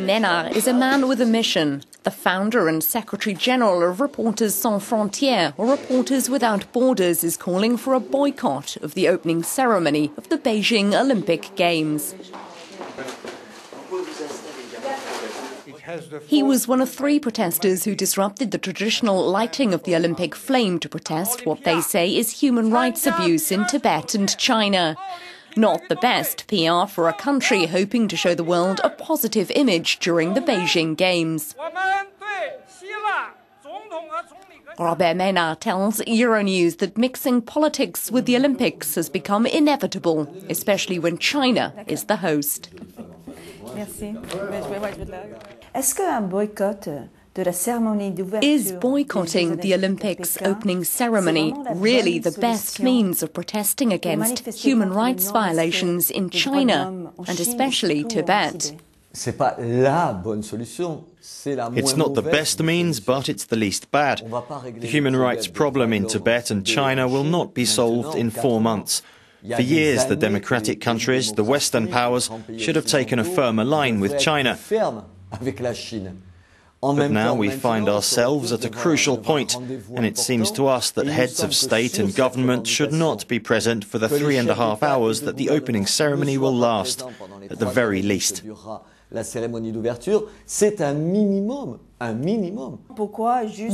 Ménard is a man with a mission, the founder and Secretary-General of Reporters Sans Frontières, or Reporters Without Borders, is calling for a boycott of the opening ceremony of the Beijing Olympic Games. He was one of 3 protesters who disrupted the traditional lighting of the Olympic flame to protest what they say is human rights abuse in Tibet and China. Not the best PR for a country hoping to show the world a positive image during the Beijing Games. Ménard tells EuroNews that mixing politics with the Olympics has become inevitable, especially when China is the host. Is boycotting the Olympics opening ceremony really the best means of protesting against human rights violations in China, and especially Tibet? It's not the best means, but it's the least bad. The human rights problem in Tibet and China will not be solved in 4 months. For years, the democratic countries, the Western powers, should have taken a firmer line with China. But now we find ourselves at a crucial point, and it seems to us that heads of state and government should not be present for the 3.5 hours that the opening ceremony will last, at the very least.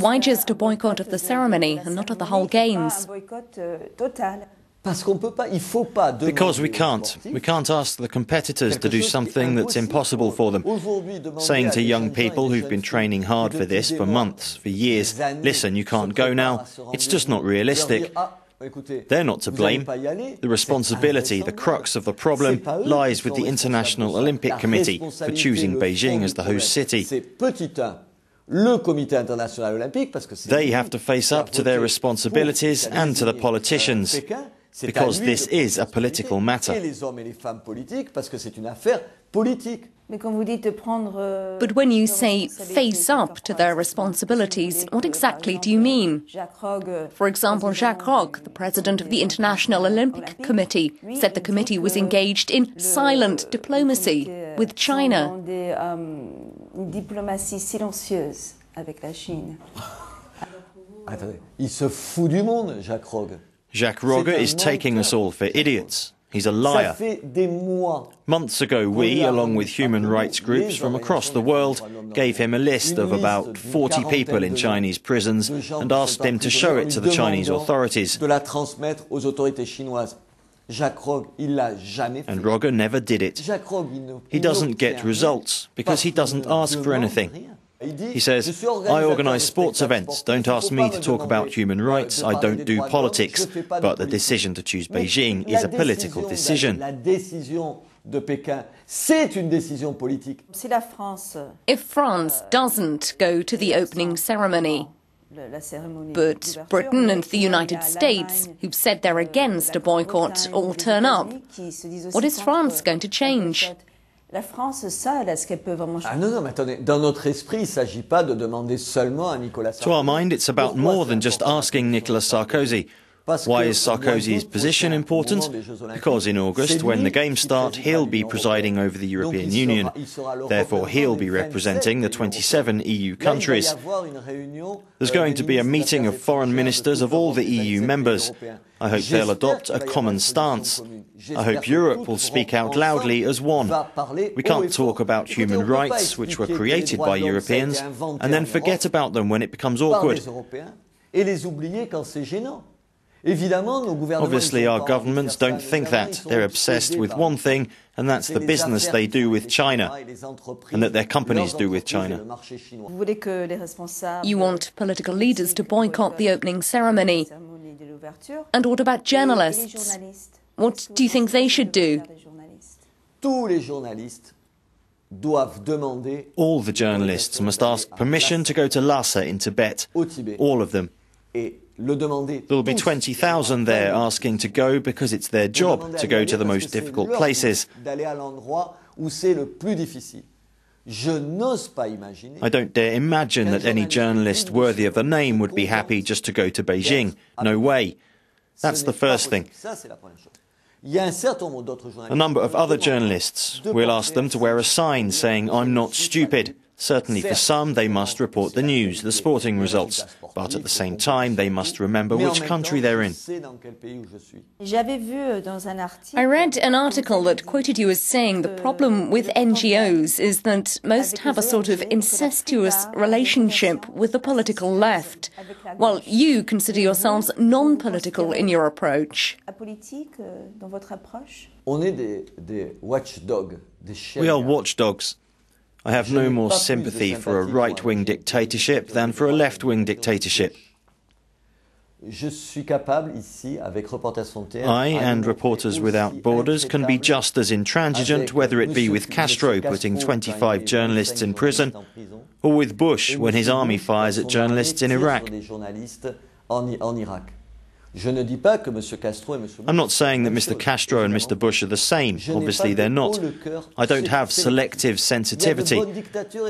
Why just a boycott of the ceremony and not of the whole Games? Because we can't. We can't ask the competitors to do something that's impossible for them. Saying to young people who've been training hard for this for months, for years, listen, you can't go now, it's just not realistic. They're not to blame. The responsibility, the crux of the problem, lies with the International Olympic Committee for choosing Beijing as the host city. They have to face up to their responsibilities and to the politicians, because this is a political matter. But when you say face up to their responsibilities, what exactly do you mean? For example, Jacques Roch, the president of the International Olympic Committee, said the committee was engaged in silent diplomacy with China. Jacques Roch is taking us all for idiots. He's a liar. Months ago, we, along with human rights groups from across the world, gave him a list of about 40 people in Chinese prisons and asked him to show it to the Chinese authorities. And Roch never did it. He doesn't get results because he doesn't ask for anything. He says, I organise sports events, don't ask me to talk about human rights, I don't do politics, but the decision to choose Beijing is a political decision. If France doesn't go to the opening ceremony, but Britain and the United States, who've said they're against a boycott, all turn up, what is France going to change? To our mind, it's about more than just asking Nicolas Sarkozy. Why is Sarkozy's position important? Because in August, when the Games start, he'll be presiding over the European Union. Therefore, he'll be representing the 27 EU countries. There's going to be a meeting of foreign ministers of all the EU members. I hope they'll adopt a common stance. I hope Europe will speak out loudly as one. We can't talk about human rights, which were created by Europeans, and then forget about them when it becomes awkward. Obviously, our governments don't think that. They're obsessed with one thing, and that's the business they do with China, and that their companies do with China. You want political leaders to boycott the opening ceremony. And what about journalists? What do you think they should do? All the journalists must ask permission to go to Lhasa in Tibet. All of them. There'll be 20,000 there asking to go because it's their job to go to the most difficult places. I don't dare imagine that any journalist worthy of the name would be happy just to go to Beijing. No way. That's the first thing. A number of other journalists, we'll ask them to wear a sign saying, "I'm not stupid." Certainly for some, they must report the news, the sporting results, but at the same time, they must remember which country they're in. I read an article that quoted you as saying the problem with NGOs is that most have a sort of incestuous relationship with the political left, while you consider yourselves non-political in your approach. We are watchdogs. I have no more sympathy for a right-wing dictatorship than for a left-wing dictatorship. I and Reporters Without Borders can be just as intransigent, whether it be with Castro putting 25 journalists in prison, or with Bush when his army fires at journalists in Iraq. I'm not saying that Mr. Castro and Mr. Bush are the same. Obviously they're not. I don't have selective sensitivity.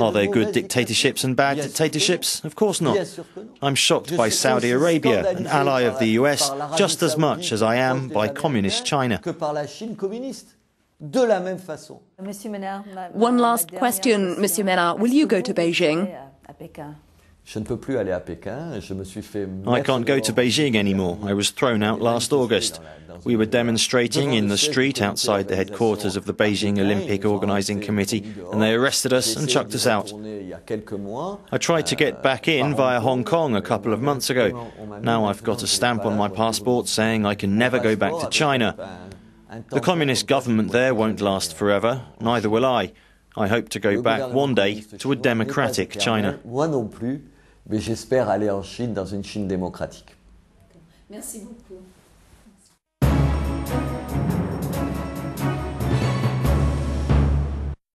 Are there good dictatorships and bad dictatorships? Of course not. I'm shocked by Saudi Arabia, an ally of the US, just as much as I am by communist China. One last question, Monsieur Ménard. Will you go to Beijing? I can't go to Beijing anymore. I was thrown out last August. We were demonstrating in the street outside the headquarters of the Beijing Olympic Organising Committee, and they arrested us and chucked us out. I tried to get back in via Hong Kong a couple of months ago. Now I've got a stamp on my passport saying I can never go back to China. The communist government there won't last forever, neither will I. I hope to go back one day to a democratic China. Mais j'espère aller en Chine, dans une Chine démocratique. Merci beaucoup.